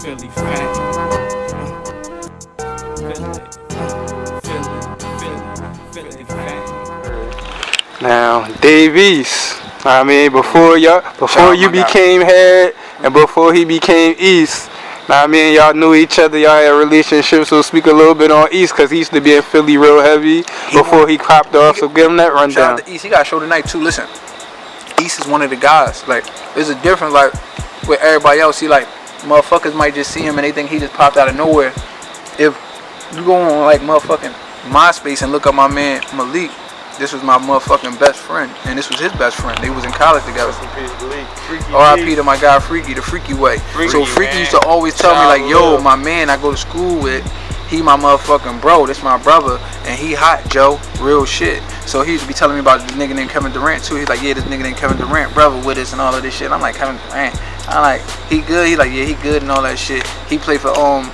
Philly fan. Philly fan. Now, Davies, I mean, before you became Head and before he became East, I mean, y'all knew each other, y'all had relationships, so speak a little bit on East, because he used to be in Philly real heavy before he popped off, so give him that rundown. Shout out to East, he got a show tonight too. Listen, East is one of the guys, like, there's a difference, like, with everybody else. See, like, motherfuckers might just see him and they think he just popped out of nowhere. If you go on, like, motherfucking MySpace and look up my man Malik, this was my motherfucking best friend, and this was his best friend. They was in college together. R.I.P. to my guy Freaky, the Freaky way. So Freaky used to always tell me, like, yo, my man I go to school with, he my motherfucking bro, this my brother, and he hot, Joe, real shit. So he used to be telling me about this nigga named Kevin Durant too. He's like, yeah, this nigga named Kevin Durant, brother with us and all of this shit. I'm like, Kevin Durant. I'm like, he good? He like, yeah, he good and all that shit. He played for I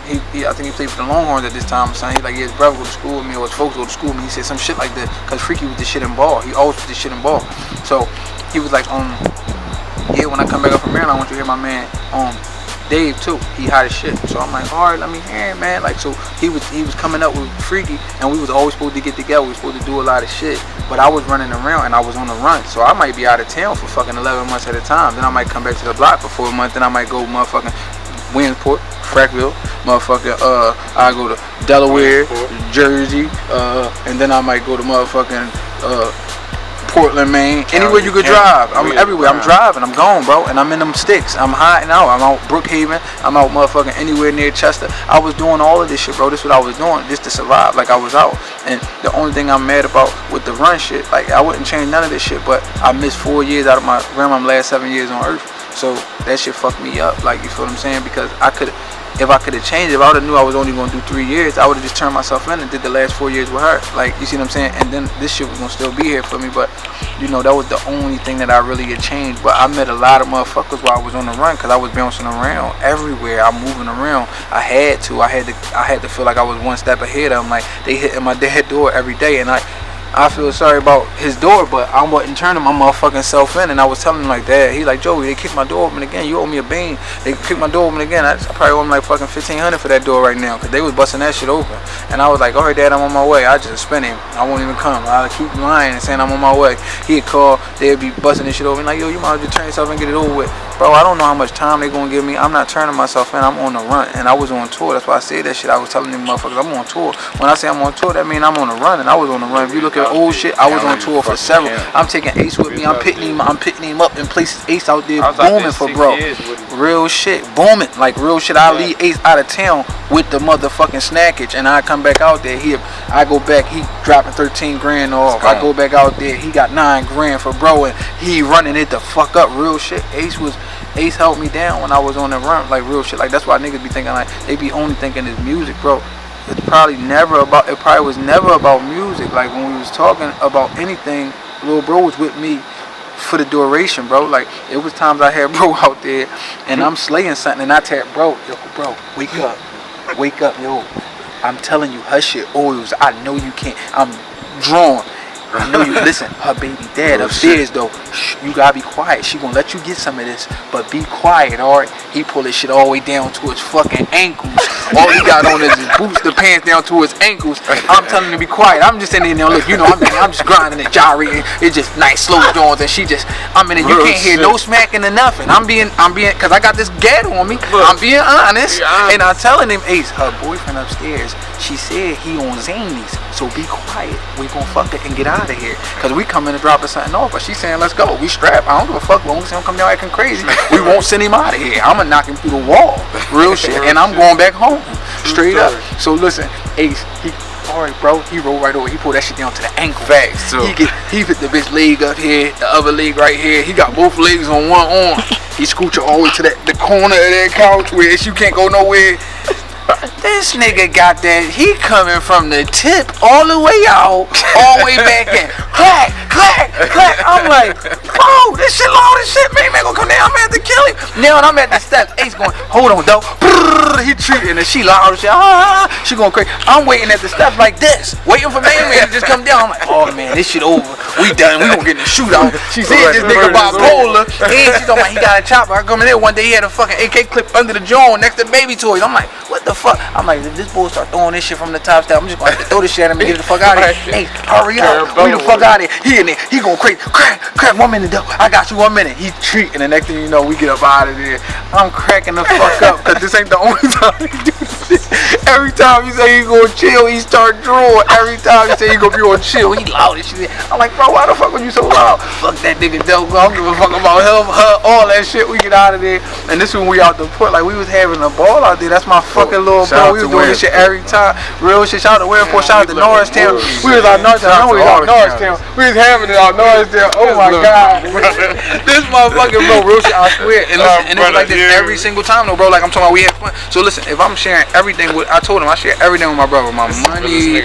think he played for the Longhorns at this time. Son, he like, yeah, his brother go to school with me, or his folks go to school with me. He said some shit like that, cause Freaky was the shit in ball. He always was the shit in ball. So he was like, yeah, when I come back up from Maryland, I want you to hear my man Dave too. He hot as shit. So I'm like, alright, let me hear it, man. Like, so he was coming up with Freaky, and we was always supposed to get together. We was supposed to do a lot of shit. But I was running around and I was on the run. So I might be out of town for fucking 11 months at a time. Then I might come back to the block for 4 months. Then I might go motherfucking Williamsport, Frackville, motherfucking I go to Delaware, Jersey, and then I might go to motherfucking Portland, Maine, anywhere you could drive. I'm everywhere. I'm driving. I'm gone, bro. And I'm in them sticks. I'm hiding out. I'm out Brookhaven. I'm out motherfucking anywhere near Chester. I was doing all of this shit, bro. This is what I was doing just to survive. Like, I was out. And the only thing I'm mad about with the run shit, like, I wouldn't change none of this shit, but I missed 4 years out of my grandma's last 7 years on earth. So that shit fucked me up. Like, you feel what I'm saying? Because if I could have changed, if I would have knew I was only going to do 3 years, I would have just turned myself in and did the last 4 years with her. Like, you see what I'm saying? And then this shit was going to still be here for me. But, you know, that was the only thing that I really had changed. But I met a lot of motherfuckers while I was on the run, because I was bouncing around everywhere. I'm moving around. I had to feel like I was one step ahead of them. Like, they hitting my dad door every day, and I feel sorry about his door, but I wasn't turning my motherfucking self in. And I was telling him like, Dad, he like, Joey, they kicked my door open again. You owe me a bean. They kicked my door open again. I probably owe him like fucking $1,500 for that door right now, because they was busting that shit open. And I was like, all right, Dad, I'm on my way. I just spin him. I won't even come. I'll keep lying and saying I'm on my way. He'd call. They'd be busting this shit open. Like, yo, you might as well turn yourself and get it over with. Bro, I don't know how much time they gonna give me. I'm not turning myself in. I'm on the run. And I was on tour. That's why I said that shit. I was telling them motherfuckers I'm on tour. When I say I'm on tour, that mean I'm on the run. And I was on the run. If you look at old shit, I was on tour for several. I'm taking Ace with me. I'm picking him up in places. Ace out there booming for bro. Real shit. Booming. Like real shit. I leave Ace out of town with the motherfucking snackage. And I come back out there. I go back. He dropping 13 grand off. I go back out there. He got 9 grand for bro. And he running it the fuck up. Real shit. Ace held me down when I was on the run, like real shit. Like, that's why niggas be thinking like they be only thinking it's music, bro. It probably was never about music. Like, when we was talking about anything, little bro was with me for the duration, bro. Like, it was times I had bro out there and I'm slaying something and I tap bro, wake up, yo. I'm telling you, her shit oils. I know you can't. I'm drawn. I know you. Listen, her baby dad upstairs though. Shh, you gotta be quiet. She gonna let you get some of this, but be quiet, alright? He pull his shit all the way down to his fucking ankles. All he got on is his boots, the pants down to his ankles. I'm telling him to be quiet. I'm just in there, look, you know, I'm just grinding and gyrating. It's just nice slow joints, and she just, I'm in it. You can't hear no smacking or nothing. I'm being, cause I got this gat on me. I'm being honest, and I'm telling him, Ace, her boyfriend upstairs. She said he on Zanies, so be quiet. We gonna fuck it and get out of here, cause we coming to drop us something off. But she's saying let's go. We strapped. I don't give a fuck. Long as he don't come down acting crazy, we won't send him out of here. I'ma knock him through the wall, real shit, and I'm going back home, straight up. So listen, Ace, alright, bro. He rolled right over. He pulled that shit down to the ankle. Facts too. He hit the bitch leg up here, the other leg right here. He got both legs on one arm. He scooted all the way to the corner of that couch where you can't go nowhere. This nigga got that. He coming from the tip all the way out, all the way back in. Clack, clack, clack. I'm like, bro, this shit long as shit. Man gonna come down. I'm gonna have to kill him. Now I'm at the steps. Ace going, hold on, though. He treating and she loud as shit. She going crazy. I'm waiting at the steps like this, waiting for man to just come down. I'm like, oh man, this shit over. We done. We gonna get in the shootout. She said this nigga bipolar. And she told me he got a chopper. I come in there one day, he had a fucking AK clip under the jaw next to baby toys. I'm like, what the fuck? I'm like, if this boy start throwing this shit from the top step, I'm just gonna have to throw this shit at him and get the fuck out of here. Hey, hurry up. We the fuck out of here. He in there. He going crazy. Crack. 1 minute though. I got you 1 minute. He treating. The next thing you know, we get up out of there. I'm cracking the fuck up because this ain't the only time he do this. Every time he say he gonna chill, he start drawing. Every time he say he gonna be on chill, he loud as shit. I'm like, bro, why the fuck was you so loud? Fuck that nigga dope. I don't give a fuck about him, her, all that shit. We get out of there. And this when we out the port, like we was having a ball out there. That's my fucking little bro. We was doing this shit every time. Real shit. Shout out to Wherefore. Shout out to Norristown. We was out Norristown. I know we was out Norristown. We was having it out Norristown. Oh my god. This motherfucking bro, real shit, I swear. And listen, and it was like this every single time though, bro. Like I'm talking about, we had fun. So listen, if I'm sharing everything with, I told him I share everything with my brother. My money.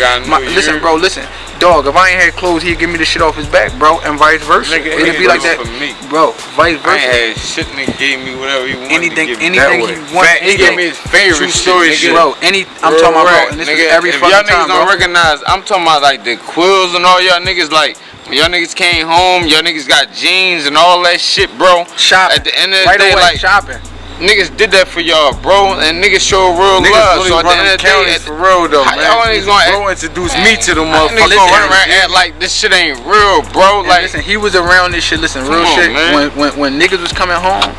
Listen, bro, listen. Dog, if I ain't had clothes, he'd give me the shit off his back, bro, and vice versa. It'd be like that, bro, vice versa. I ain't had shit, nigga gave me whatever he wanted. Anything he wanted. He gave me his favorite shit, bro. I'm talking about, bro, and this is every fucking time, y'all niggas don't recognize, I'm talking about like the quills and all y'all niggas, like y'all niggas came home, y'all niggas got jeans and all that shit, bro. Shopping. At the end of the day, like shopping. Niggas did that for y'all, bro, and niggas show real love. So at the end of the day, for real though, man. Y'all niggas gonna introduce me to the motherfucker. Niggas run around act like this shit ain't real, bro. Like, listen, he was around this shit. Listen, real shit. When niggas was coming home,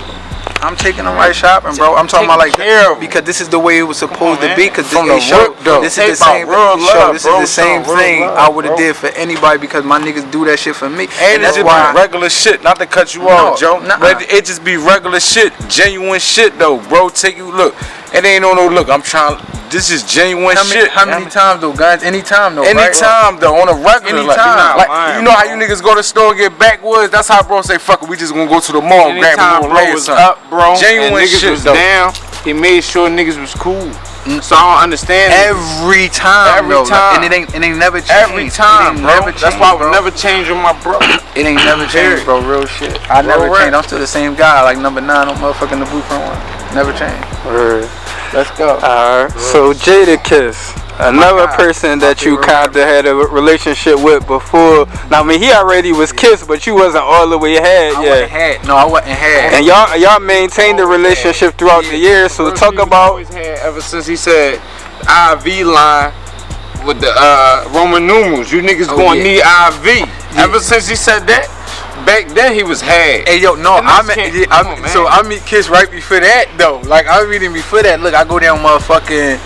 I'm taking them right shopping, bro. I'm talking about like because this is the way it was supposed to be. Cause this is the same show. This is the same thing I would have did for anybody because my niggas do that shit for me. And that's why regular shit. Not to cut you off, Joe. But it just be regular shit, genuine shit though, bro. Take you look. It ain't no look. I'm trying. This is genuine shit. How many times though, guys? Anytime though. Anytime though, on a regular. Anytime. Like you know how you niggas go to the store and get backwoods. That's how bro say fuck it. We just gonna go to the mall and grab a little layer something. Up, bro. Genuine niggas shit was though. Down. He made sure niggas was cool. So I don't understand. Every time. Every time. And it ain't never changed. Every time, bro. That's why I would never change with my brother. It ain't never changed, bro. Real shit. I never changed. I'm still the same guy. Like number 9 on motherfucking the blueprint one. Never changed. Let's go. Alright. So Jadakiss, another person that you kinda had a relationship with before. Now I mean he already was kissed, but you wasn't all the way had yet. I wasn't had. And y'all maintained the relationship throughout the years. So talk about ever since he said IV line with the Roman numerals. You niggas gonna need IV. Ever since he said that. Back then he was had. Hey yo, no, I meet Kiss right before that though. Like I meet him before that. Look, I go down motherfucking.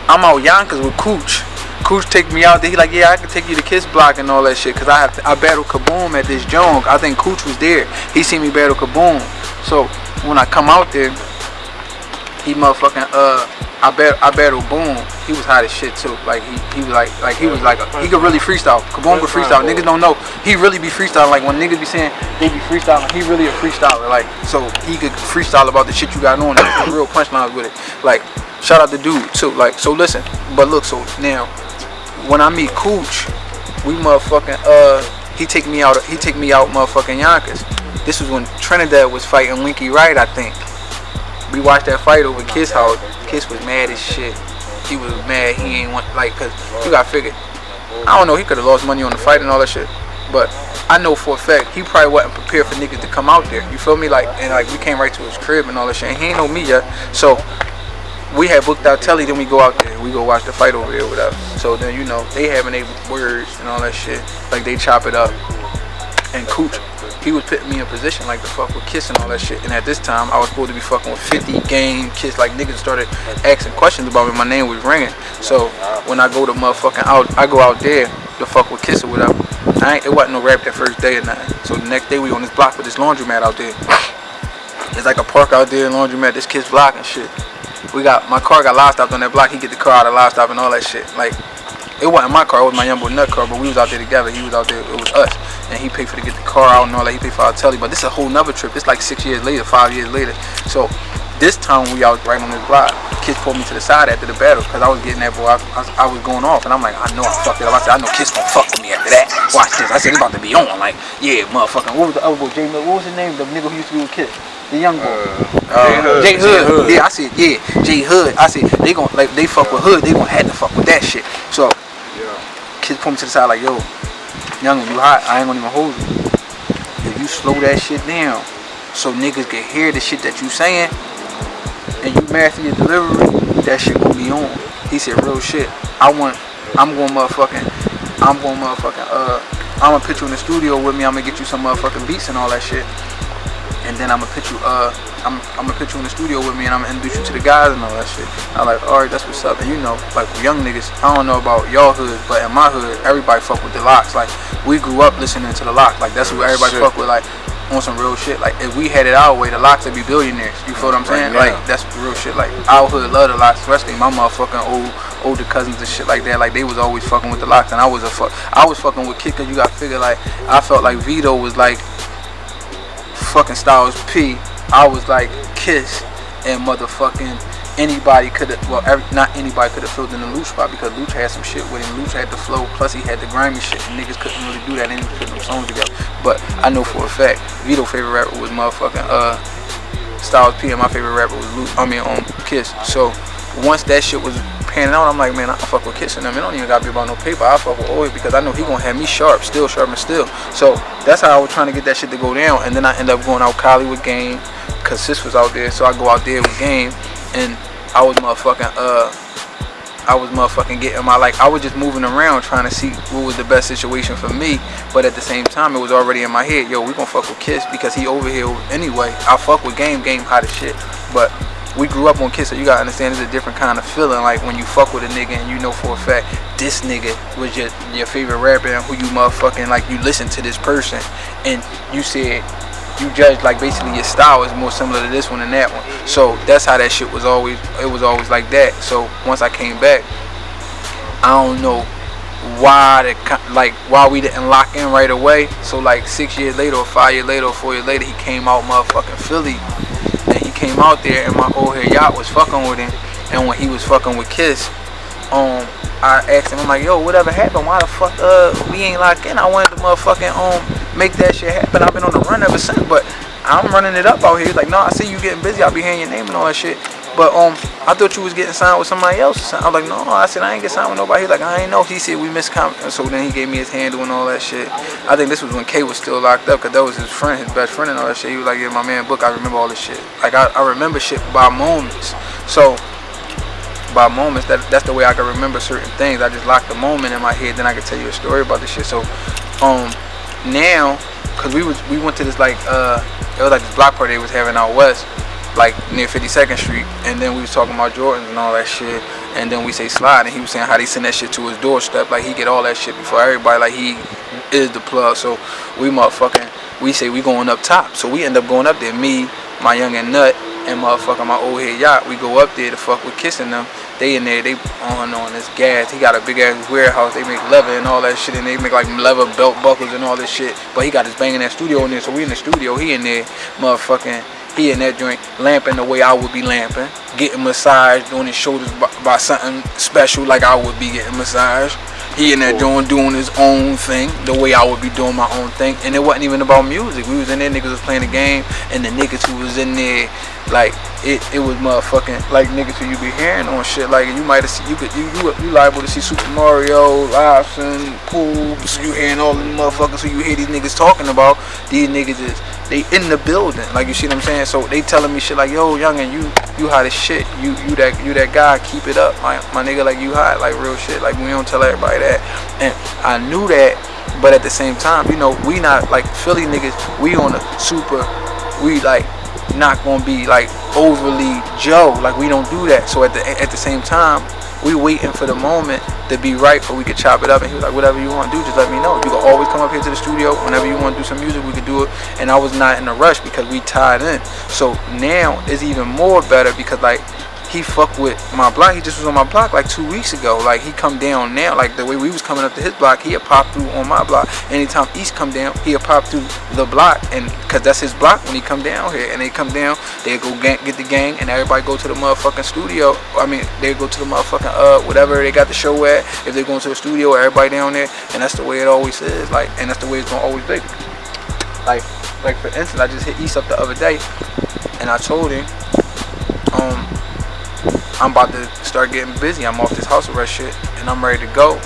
I'm out Yonkers with Cooch. Cooch take me out there. He like, yeah, I can take you to Kiss Block and all that shit. Cause I battled Kaboom at this junk. I think Cooch was there. He seen me battle Kaboom. So when I come out there, he motherfucking I battled Boom. He was hot as shit too. Like he was like he could really freestyle. Kaboom could freestyle. Niggas don't know. He really be freestyling. Like when niggas be saying they be freestyling, he really a freestyler. Like so he could freestyle about the shit you got on. There's real punchlines with it. Like shout out the dude too. Like so listen. But look, so now when I meet Cooch, we motherfucking he take me out motherfucking Yonkers. This was when Trinidad was fighting Winky Wright, I think. We watched that fight over Kiss house. Kiss was mad as shit. He was mad. He ain't want cause you got figured. I don't know. He could have lost money on the fight and all that shit. But I know for a fact he probably wasn't prepared for niggas to come out there. You feel me? Like and like we came right to his crib and all that shit. And he ain't know me yet. So we had booked out telly. Then we go out there. We go watch the fight over there with us. So then you know they having their words and all that shit. Like they chop it up. And Cooch, he was putting me in position like to fuck with Kiss and all that shit. And at this time, I was supposed to be fucking with 50 game Kiss. Like niggas started asking questions about me. My name was ringing. So when I go to motherfucking I go out there to fuck with Kiss or whatever. It wasn't no rap that first day or nothing. So the next day we on this block with this laundromat out there. There's like a park out there, laundromat, this Kiss block and shit. My car got lost out on that block. He get the car out of lost stop and all that shit. Like it wasn't my car, it was my young boy Nut car, but we was out there together. He was out there, it was us. And he paid for to get the car out and all that. He paid for our telly. But this is a whole nother trip. It's like 6 years later, 5 years later. So this time we out right on this block. Kiss pulled me to the side after the battle because I was getting that boy. I was going off and I'm like, I know I fucked it up. I said, I know Kiss gonna fuck with me after that. Watch this. I said, it's about to be on. Like, yeah, motherfucking. What was the other boy? What was his name? The nigga who used to be with Kiss. The young boy. J Hood. Yeah, I said, yeah, J Hood. I said, they gon' like they fuck with Hood. They gonna have to fuck with that shit. So Kiss pulled me to the side like, yo, youngin', you hot. I ain't gonna even hold you. If you slow that shit down, so niggas can hear the shit that you saying, and you master your delivery, that shit gonna be on. He said real shit. I'm gonna put you in the studio with me. I'm gonna get you some motherfucking beats and all that shit. And then I'm gonna put you I'm gonna put you in the studio with me, and I'm gonna introduce you to the guys and all that shit. I'm like, alright, that's what's up. And you know, like young niggas, I don't know about y'all hood, but in my hood, everybody fuck with the Locks. Like, we grew up listening to the Locks. Like, that's who everybody fuck with, like, on some real shit. Like, if we had it our way, the Locks would be billionaires. You feel what I'm saying? Like, that's real shit. Like, our hood love the Locks, especially my motherfucking older cousins and shit like that. Like, they was always fucking with the Locks, and I was fucking with Kid, 'cause you gotta figure, like, I felt like Vito was like fucking Styles P. I was like Kiss, and motherfucking anybody could have, well, not anybody could have filled in the Luch spot, because Luch had some shit with him. Luch had the flow, plus he had the grimy shit, and niggas couldn't really do that. They didn't put no songs together. But I know for a fact, Vito's favorite rapper was motherfucking Styles P, and my favorite rapper was Kiss. So once that shit was panning out, I'm like, man, I fuck with Kiss and them. It don't even gotta be about no paper. I fuck with Oil, because I know he gonna have me sharp and still. So that's how I was trying to get that shit to go down. And then I end up going out Cali with Game, cause Sis was out there. So I go out there with Game, and I was motherfucking getting my, like, I was just moving around trying to see what was the best situation for me. But at the same time, it was already in my head, yo, we gonna fuck with Kiss because he over here anyway. I fuck with Game hot as shit. But we grew up on Kiss, so you gotta understand it's a different kind of feeling. Like, when you fuck with a nigga and you know for a fact this nigga was your favorite rapper, and who you motherfucking, like, you listen to this person, and you said you judge, like, basically your style is more similar to this one and that one. So that's how that shit was always, it was always like that. So once I came back, I don't know why we didn't lock in right away. So like 6 years later, or 5 years later, or 4 years later, he came out motherfucking Philly, and he came out there, and my old head yacht was fucking with him. And when he was fucking with Kiss, I asked him, I'm like, yo, whatever happened? Why the fuck we ain't locked in? I wanted to motherfucking make that shit happen. I've been on the run ever since, but I'm running it up out here. He's like, no, I see you getting busy. I'll be hearing your name and all that shit. But I thought you was getting signed with somebody else. I was like, no, I said I ain't get signed with nobody. He's like, I ain't know. He said we miscommunicated. So then he gave me his handle and all that shit. I think this was when K was still locked up, because that was his friend, his best friend and all that shit. He was like, yeah, my man Book, I remember all this shit. Like, I remember shit by moments. So by moments, that's the way I can remember certain things. I just lock the moment in my head, then I can tell you a story about this shit. So now, cause we went to this, like, it was like this block party they was having out west, like near 52nd Street, and then we was talking about Jordans and all that shit, and then we say Slide, and he was saying how they send that shit to his doorstep, like he get all that shit before everybody, like he is the plug. So we say we going up top, so we end up going up there, me, my young and Nut, and motherfucking my old head yacht. We go up there to fuck with Kissing them. They in there, they on this gas. He got a big ass warehouse. They make leather and all that shit, and they make like leather belt buckles and all this shit. But he got his banging that studio in there, so we in the studio. He in there, motherfucking. He in that joint, lamping the way I would be lamping, getting massaged, doing his shoulders by something special like I would be getting massaged. He in that joint doing his own thing, the way I would be doing my own thing. And it wasn't even about music. We was in there, niggas was playing the game, and the niggas who was in there, like, it was motherfucking, like, niggas who you be hearing on shit. Like, you might have seen, you liable to see Super Mario, Lobson, Pools, you hearing all the motherfuckers who you hear these niggas talking about. These niggas they in the building, like, you see what I'm saying? So they telling me shit like, yo, youngin', you hot as shit, you that guy, keep it up, my nigga, like, you hot, like, real shit, like, we don't tell everybody that. And I knew that, but at the same time, you know, we not like Philly niggas, we on a super, we like not gonna be like overly Joe, like, we don't do that. So at the same time, we waiting for the moment to be right, but we could chop it up. And he was like, whatever you want to do, just let me know. You can always come up here to the studio. Whenever you want to do some music, we could do it. And I was not in a rush because we tied in. So now it's even more better because, like, he fuck with my block. He just was on my block like 2 weeks ago. Like, he come down now. Like, the way we was coming up to his block, he'll pop through on my block. Anytime East come down, he'll pop through the block. And because that's his block when he come down here. And they come down, they go get the gang, and everybody go to the motherfucking studio. I mean, they go to the motherfucking, whatever they got the show at. If they go to the studio, everybody down there. And that's the way it always is. Like, and that's the way it's going to always be. Like for instance, I just hit East up the other day. And I told him, I'm about to start getting busy. I'm off this house arrest shit, and I'm ready to go.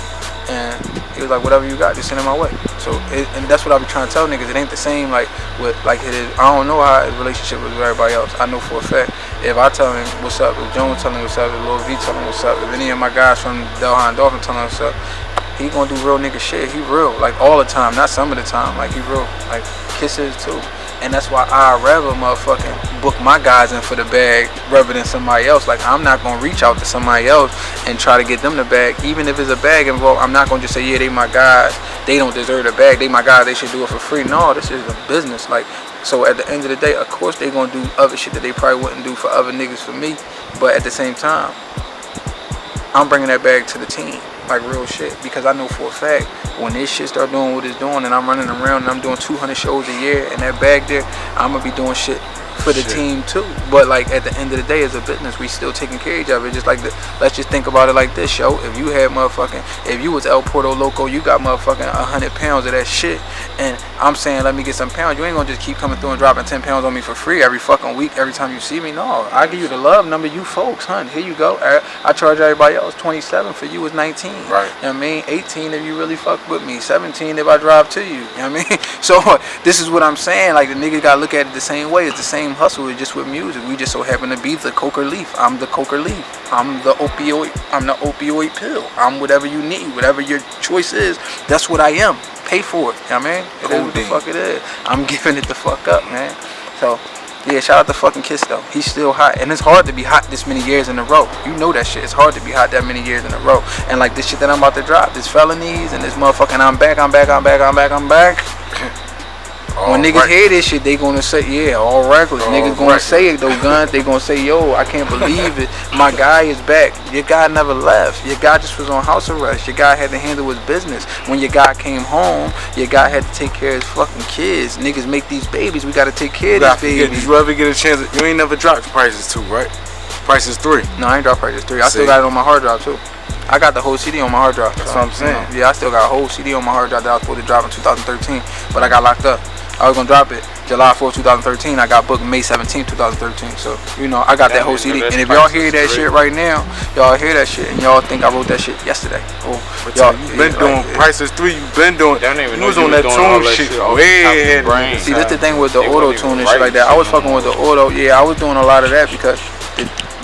And he was like, whatever you got, just send it my way. So, and that's what I be trying to tell niggas. It ain't the same like with like it is. I don't know how his relationship is with everybody else. I know for a fact if I tell him what's up, if Jones tell him what's up, if Lil V tell him what's up, if any of my guys from Delhi and Dolphin tell him what's up, he gonna do real nigga shit. He real, like all the time, not some of the time. Like he real, like kisses too. And that's why I'd rather motherfucking book my guys in for the bag rather than somebody else. Like, I'm not going to reach out to somebody else and try to get them the bag. Even if there's a bag involved, I'm not going to just say, yeah, they my guys. They don't deserve the bag. They my guys. They should do it for free. No, this is a business. Like, so at the end of the day, of course they going to do other shit that they probably wouldn't do for other niggas for me. But at the same time, I'm bringing that bag to the team. Like real shit, because I know for a fact when this shit start doing what it's doing and I'm running around and I'm doing 200 shows a year and that bag there, I'm gonna be doing shit for the team too. But like at the end of the day, as a business, we still taking care of each other. Just like let's just think about it like this, yo. If you had if you was El Porto Loco, you got 100 pounds of that shit, and I'm saying let me get some pounds. You ain't gonna just keep coming through and dropping 10 pounds on me for free every fucking week, every time you see me. No, I give you the love number, you folks, hun. Here you go. I charge everybody else 27 for you is 19. Right. You know what I mean? 18 if you really fuck with me. 17 if I drive to you. You know what I mean? So this is what I'm saying. Like the niggas gotta look at it the same way. It's the same hustle. It's just with music. We just so happen to be the coca leaf. I'm the coca leaf. I'm the opioid. I'm the opioid pill. I'm whatever you need. Whatever your choice is, that's what I am. Pay for it. You know what I mean? It is what the fuck it is. I'm giving it the fuck up, man. So yeah, shout out to fucking Kiss though. He's still hot, and it's hard to be hot this many years in a row. You know that shit. It's hard to be hot that many years in a row. And like this shit that I'm about to drop, this felonies and this motherfucking I'm back. When niggas hear this shit, they gonna say, yeah, all reckless. Niggas gonna say it though, guns. They gonna say, yo, I can't believe it. My guy is back. Your guy never left. Your guy just was on house arrest. Your guy had to handle his business. When your guy came home, your guy had to take care of his fucking kids. Niggas make these babies. We gotta take care of these babies. Did you ever get a chance? You ain't never dropped Prices 2, right? Prices 3. No, I ain't dropped Prices 3. I still got it on my hard drive too. I got the whole CD on my hard drive. That's what I'm saying. Yeah, I still got a whole CD on my hard drive that I was supposed to drop in 2013, but I got locked up. I was gonna drop it July 4th, 2013. I got booked May 17th, 2013. So, you know, I got that whole CD. And if y'all hear that shit right now, y'all hear that shit and y'all think I wrote that shit yesterday. Oh, y'all, you been doing Prices 3. You been doing. You was on that tune shit. Yeah. See, that's the thing with the auto tune and shit like that. I was fucking with the auto. Yeah, I was doing a lot of that because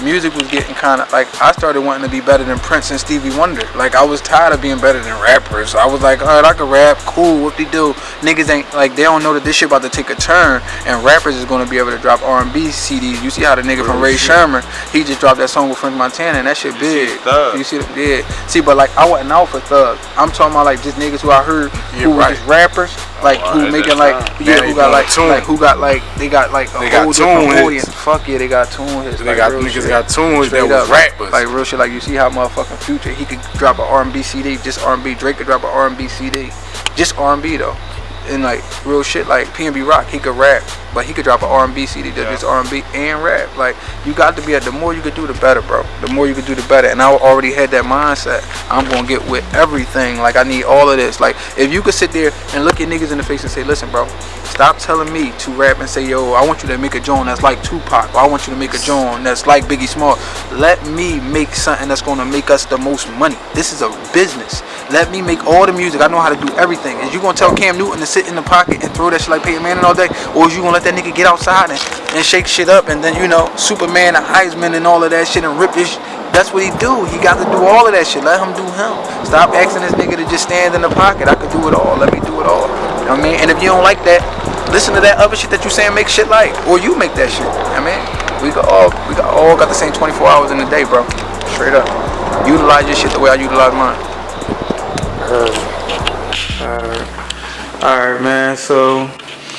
music was getting kind of like, I started wanting to be better than Prince and Stevie Wonder. Like I was tired of being better than rappers. I was like, alright, I can rap, cool, what they do. Niggas ain't like, they don't know that this shit about to take a turn and rappers is gonna be able to drop R&B CDs. You see how the nigga from Ray Sherman, he just dropped that song with French Montana and that shit big. You see that? Yeah. See, but like I wasn't out for thugs. I'm talking about like just niggas who I heard who were just rappers. Like who making like who got like they got like a whole different audience. Fuck yeah, they got tune hits. They got niggas got tunes that was rappers. Like real shit. Like you see how motherfucking Future, he could drop an R&B CD, just R&B. Drake could drop an R&B CD, just R&B though. And like real shit, like P&B Rock, he could rap, but he could drop an R&B CD that's just R&B and rap. Like you got to be the more you could do, the better, bro. The more you could do, the better. And I already had that mindset. I'm gonna get with everything. Like I need all of this. Like if you could sit there and look at niggas in the face and say, listen, bro, stop telling me to rap and say, yo, I want you to make a joint that's like Tupac, or I want you to make a joint that's like Biggie Small. Let me make something that's gonna make us the most money. This is a business. Let me make all the music. I know how to do everything. Is you gonna tell Cam Newton to sit in the pocket and throw that shit like Peyton Manning all day? Or is you gonna let that nigga get outside and shake shit up and then, you know, Superman and Heisman and all of that shit and rip this? That's what he do. He got to do all of that shit. Let him do him. Stop asking this nigga to just stand in the pocket. I could do it all. Let me do it all. You know what I mean? And if you don't like that, listen to that other shit that you saying make shit like. Or you make that shit. You know what I mean? We all got the same 24 hours in the day, bro. Straight up. Utilize your shit the way I utilize mine. Alright, man, so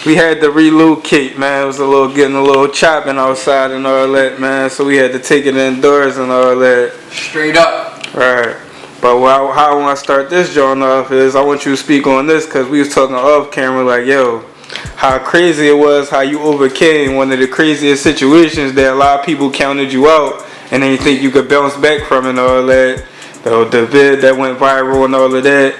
we had to relocate, man. It was getting a little chopping outside and all that, man. So we had to take it indoors and all that. Straight up. Right. But how I want to start this joint off is I want you to speak on this because we was talking off camera like, yo, how crazy it was how you overcame one of the craziest situations that a lot of people counted you out and then you think you could bounce back from and all that. The vid that went viral and all of that.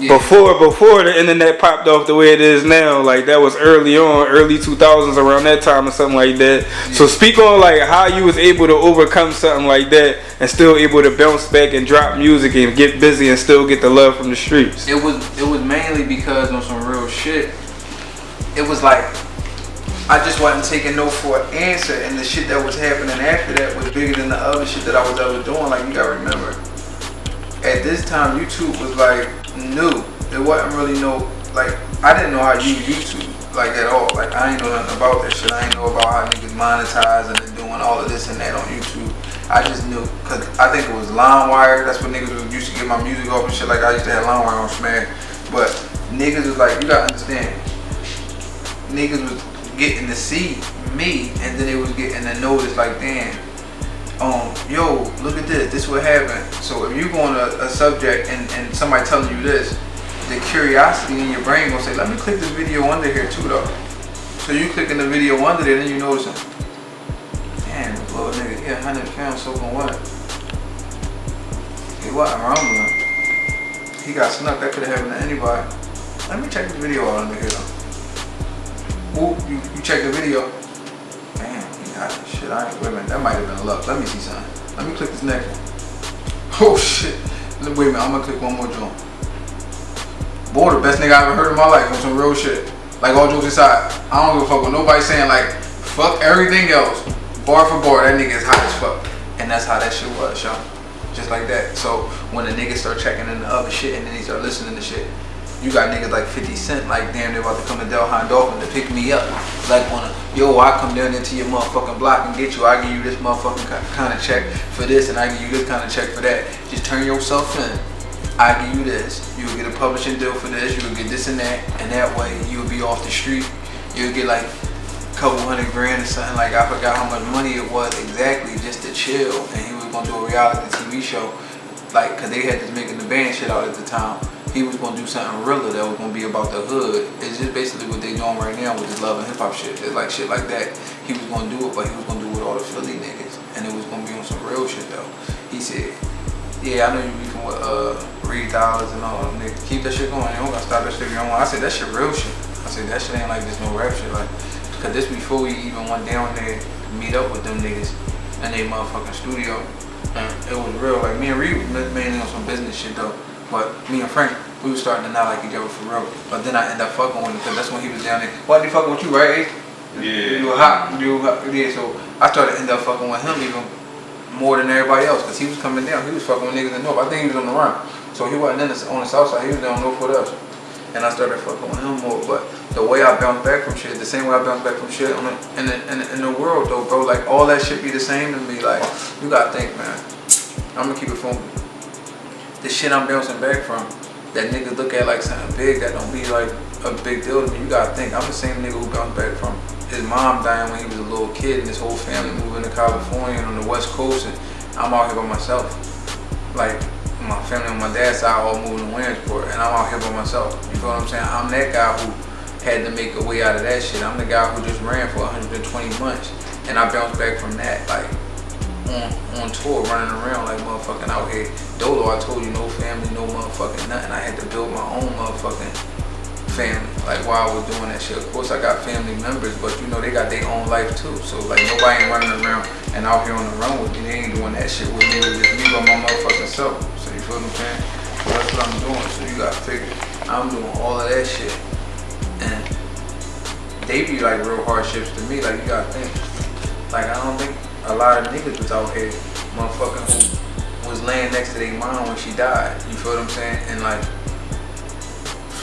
Before the internet popped off the way it is now, like that was early 2000s, around that time or something like that. Yeah. So speak on like how you was able to overcome something like that and still able to bounce back and drop music and get busy and still get the love from the streets. It was mainly because on some real shit. It was like I just wasn't taking no for an answer, and the shit that was happening after that was bigger than the other shit that I was ever doing. Like you gotta remember, at this time YouTube was like new. It wasn't really like I didn't know how to use YouTube like at all. Like I ain't know nothing about that shit. I ain't know about how niggas monetize and then doing all of this and that on YouTube. I just knew because I think it was LimeWire. That's what niggas used to get my music off and shit. Like I used to have LimeWire on Smash, but niggas was like, you gotta understand, niggas was getting to see me, and then they was getting to notice like, damn, yo, look at this. This what happened. So if you go on a subject and somebody telling you this, the curiosity in your brain gonna say, let me click this video under here too though. So you clicking the video under there, then you notice him. Damn, this little nigga, yeah, 100 pounds soaking wet. He wasn't rumbling. He got snuck. That could have happened to anybody. Let me check this video out under here though. Ooh, you check the video. Damn, he got this shit. I ain't, wait a minute, that might have been luck. Let me see something. Let me click this next one. Oh shit. Wait a minute, I'm gonna click one more joint. Boy, the best nigga I ever heard in my life on some real shit. Like all jokes aside, I don't give a fuck with nobody saying like, fuck everything else. Bar for bar, that nigga is hot as fuck. And that's how that shit was, y'all. Just like that. So when the niggas start checking in the other shit and then they start listening to shit, you got niggas like 50 Cent, like damn, they're about to come to Delhi Dolphin to pick me up. Like yo, I come down into your motherfucking block and get you. I give you this motherfucking kind of check for this, and I give you this kind of check for that. Just turn yourself in. I give you this. You'll get a publishing deal for this. You'll get this and that way you'll be off the street. You'll get like a couple $100 grand or something. Like I forgot how much money it was exactly just to chill. And he was gonna do a reality TV show, like, cause they had this Making the Band shit out at the time. He was gonna do something realer that was gonna be about the hood. It's just basically what they doing right now with this love and hip hop shit. It's like shit like that. He was gonna do it, but he was gonna do it with all the Philly niggas, and it was gonna be on some real shit though. He said, "Yeah, I know you beefing with Reed Dollars and all them niggas. Keep that shit going. You don't gotta stop that shit if you don't want." I said, "That shit real shit." I said, "That shit ain't like just no rap shit, like, cause this before we even went down there to meet up with them niggas in they motherfucking studio, and it was real. Like me and Reed was mainly on some business shit though." But me and Frank, we was starting to not like each other for real. But then I ended up fucking with him because that's when he was down there. Why did he fucking with you, right, Ace? Yeah. You were hot. Yeah, so I started to end up fucking with him even more than everybody else because he was coming down. He was fucking with niggas in the north. I think he was on the run. So he wasn't on the south side. He was down north with us. And I started fucking with him more. But the way I bounced back from shit, the same way I bounced back from shit in the world though, bro. Like all that shit be the same to me. Like you gotta think, man. I'm gonna keep it funky. The shit I'm bouncing back from, that niggas look at like something big, that don't be like a big deal to me. You gotta think, I'm the same nigga who bounced back from his mom dying when he was a little kid and his whole family moving to California and on the West Coast, and I'm out here by myself. Like, my family on my dad's side all moving to Williamsport, and I'm out here by myself. You feel what I'm saying? I'm that guy who had to make a way out of that shit. I'm the guy who just ran for 120 months, and I bounced back from that, like, on tour, running around like motherfucking out here. Dolo, I told you, no family, no motherfucking nothing. I had to build my own motherfucking family, like while I was doing that shit. Of course, I got family members, but you know, they got their own life too. So like, nobody ain't running around and out here on the run with me. They ain't doing that shit with me. It was just me by my motherfucking self. So you feel what I'm saying? So that's what I'm doing. So you gotta figure, I'm doing all of that shit. And they be like real hardships to me. Like, you gotta think, like, I don't think a lot of niggas was out here, motherfucking, who was laying next to their mom when she died. You feel what I'm saying? And like,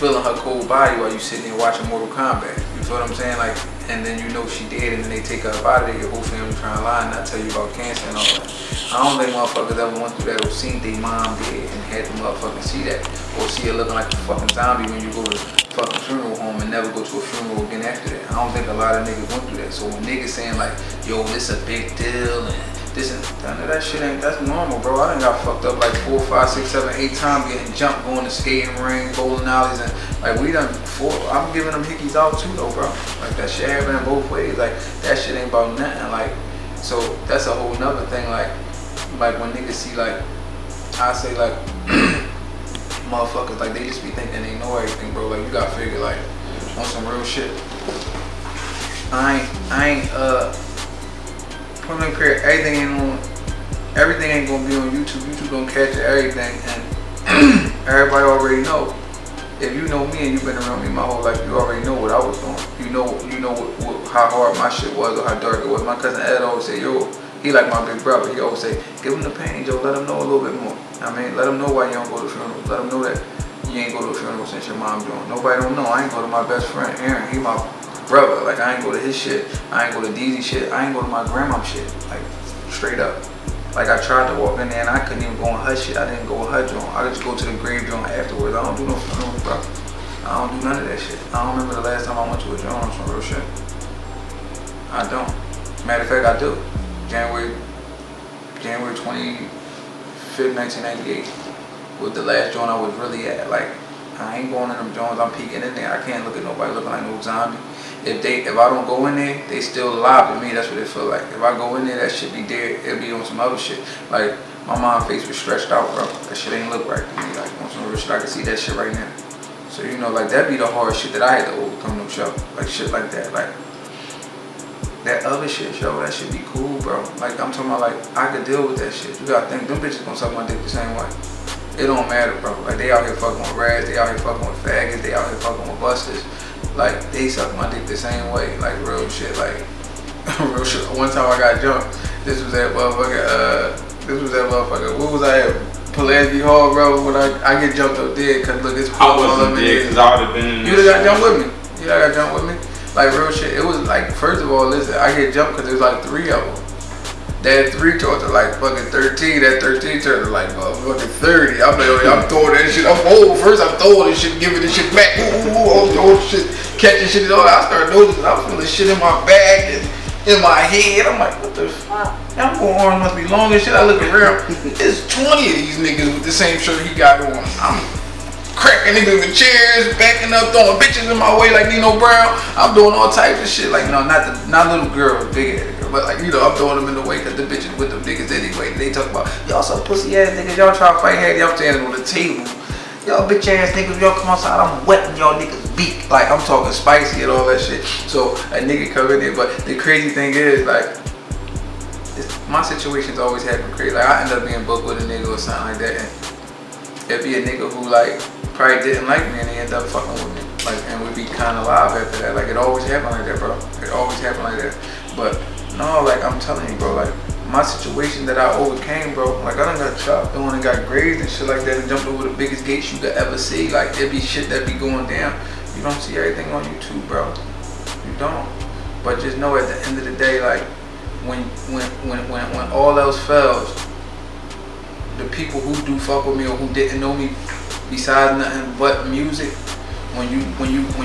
feeling her cold body while you sitting there watching Mortal Kombat. You feel what I'm saying? Like, and then you know she dead, and then they take her up out of there. Your whole family trying to lie and not tell you about cancer and all that. I don't think motherfuckers ever went through that or seen their mom dead and had to motherfucking see that, or see her looking like a fucking zombie when you go to fucking funeral home and never go to a funeral again after that. I don't think a lot of niggas went through that. So when niggas saying like, yo, this a big deal and this and that shit ain't, that's normal, bro. I done got fucked up like 4, 5, 6, 7, 8 times getting jumped, going to skating ring, bowling alleys, and like we done before. I'm giving them hickeys out too though, bro. Like that shit happening both ways. Like that shit ain't about nothing. Like, so that's a whole nother thing. Like when niggas see, like, I say like motherfuckers, like, they just be thinking they know everything, bro. Like, you gotta figure, like, on some real shit. I ain't putting in career, everything ain't gonna be on YouTube. YouTube gonna catch everything, and everybody already know. If you know me and you've been around me my whole life, you already know what I was doing. You know how hard my shit was or how dark it was. My cousin Ed always say, yo, he like my big brother. He always say, give him the pain, Joe. Let him know a little bit more. I mean, let him know why you don't go to funerals. Let him know that you ain't go to a funeral since your mom doing. Nobody don't know. I ain't go to my best friend Aaron. He my brother. Like, I ain't go to his shit. I ain't go to DZ shit. I ain't go to my grandma's shit. Like, straight up. Like, I tried to walk in there and I couldn't even go on her shit. I didn't go on her joint. I just go to the grave joint afterwards. I don't do no funerals, bro. I don't do none of that shit. I don't remember the last time I went to a joint on some real shit. I don't. Matter of fact, I do. January 25th, 1998 was the last joint I was really at. Like, I ain't going in them joints. I'm peeking in there. I can't look at nobody looking like no zombie. If I don't go in there, they still alive to me. That's what it feel like. If I go in there, that shit be dead. It'll be on some other shit. Like, my mom's face was stretched out, bro. That shit ain't look right to me. Like, on some real shit, I can see that shit right now. So, you know, like, that be the hard shit that I had to overcome, no show. Like, shit like that. Like, that other shit, yo, that shit be cool, bro. Like, I'm talking about, like, I could deal with that shit. You gotta think, them bitches gonna suck my dick the same way. It don't matter, bro. Like, they out here fucking with rads, they out here fucking with faggots, they out here fucking with busters. Like, they suck my dick the same way. Like, real shit. Like, real shit. One time I got jumped. This was that motherfucker, what was I at? Pulaski Hall, bro, when I get jumped up there, cause look, it's I wasn't there, cause I would've been in You got jumped with me. You got jumped with me. Like, real shit. It was like, first of all, listen, I get jumped cause there's like 3 of them. That 3 turned to like fucking 13. That 13 turned to like motherfucking 30. I'm like, I'm throwing that shit. I'm old. First I'm throwing this shit, giving this shit back. I'm throwing shit, catching shit. I started noticing I was feeling shit in my bag and in my head. I'm like, what the fuck? That arm must be long as shit. I look around. There's 20 of these niggas with the same shirt he got on. I'm cracking niggas with chairs, backing up, throwing bitches in my way like Nino Brown. I'm doing all types of shit. Like, no, not little girls, big headed girl, but like, you know, I'm throwing them in the way because the bitches with them niggas anyway. They talk about, y'all some pussy ass niggas, y'all try to fight head, y'all standing on the table. Y'all bitch ass niggas, y'all come outside, I'm wetting y'all niggas beak. Like, I'm talking spicy and all that shit. So a nigga come in there, but the crazy thing is, like, my situations always happen crazy. Like, I end up being booked with a nigga or something like that, and it'd be a nigga who like probably didn't like me and they end up fucking with me. Like, and we'd be kind of live after that. Like, it always happened like that, bro. It always happened like that. But no, like, I'm telling you, bro, like, my situation that I overcame, bro, like, I done got chopped and when I got grazed and shit like that and jumped over the biggest gates you could ever see. Like, there be shit that be going down. You don't see everything on YouTube, bro. You don't. But just know at the end of the day, like, when all else fails, the people who do fuck with me or who didn't know me besides nothing but music, when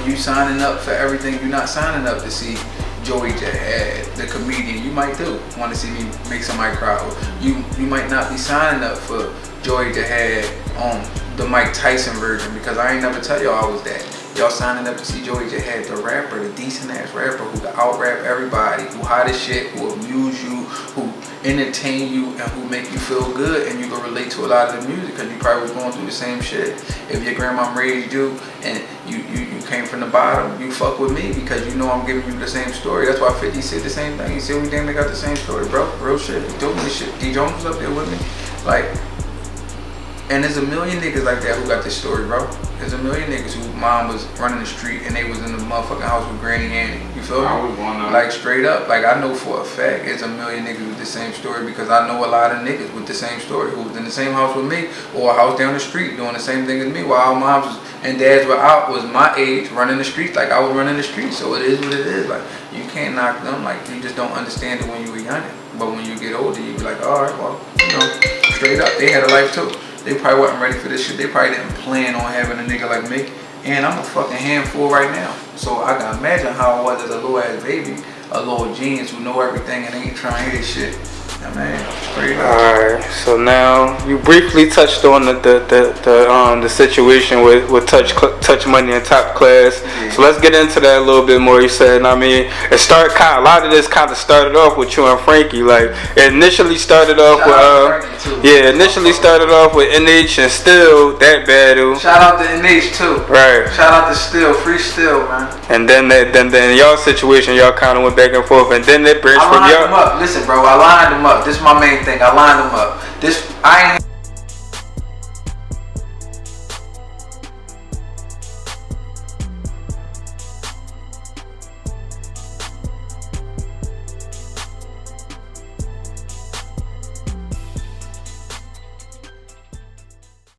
you signing up for everything, you're not signing up to see Joey Jihad, the comedian. You might do want to see me make somebody cry. You might not be signing up for Joey Jihad on the Mike Tyson version because I ain't never tell y'all I was that. Y'all signing up to see Joey Jihad, the rapper, the decent ass rapper who can out rap everybody, who hot as shit, who amuse you, who entertain you, and who make you feel good, and you can relate to a lot of the music because you probably was going through the same shit. If your grandma raised you and you came from the bottom, you fuck with me because you know I'm giving you the same story. That's why 50 said the same thing. He said we damn they got the same story, bro. Real shit. He told me this shit. D Jones was up there with me. Like, and there's a million niggas like that who got this story, bro. There's a million niggas whose mom was running the street and they was in the motherfucking house with Granny Annie. You feel me? Like, straight up. Like, I know for a fact it's a million niggas with the same story because I know a lot of niggas with the same story who was in the same house with me or a house down the street doing the same thing as me while our moms and dads were out, was my age, running the streets like I was running the streets. So it is what it is. Like, you can't knock them. Like, you just don't understand it when you were young. But when you get older, you be like, all right, well, you know, straight up, they had a life too. They probably wasn't ready for this shit. They probably didn't plan on having a nigga like me. And I'm a fucking handful right now. So I can imagine how I was as a little ass baby, a little genius who know everything and ain't trying to hear shit. Alright, so now you briefly touched on the situation with touch money and top class. So let's get into that a little bit more. You said, I mean, a lot of this kind of started off with you and Frankie. Like it initially started off with NH and Still that battle. Shout out to NH too. Right. Shout out to Still, free Still, man. And then y'all situation, y'all kind of went back and forth, and then they branched from y'all. Listen, bro, I lined them up. This is my main thing. I lined them up. I ain't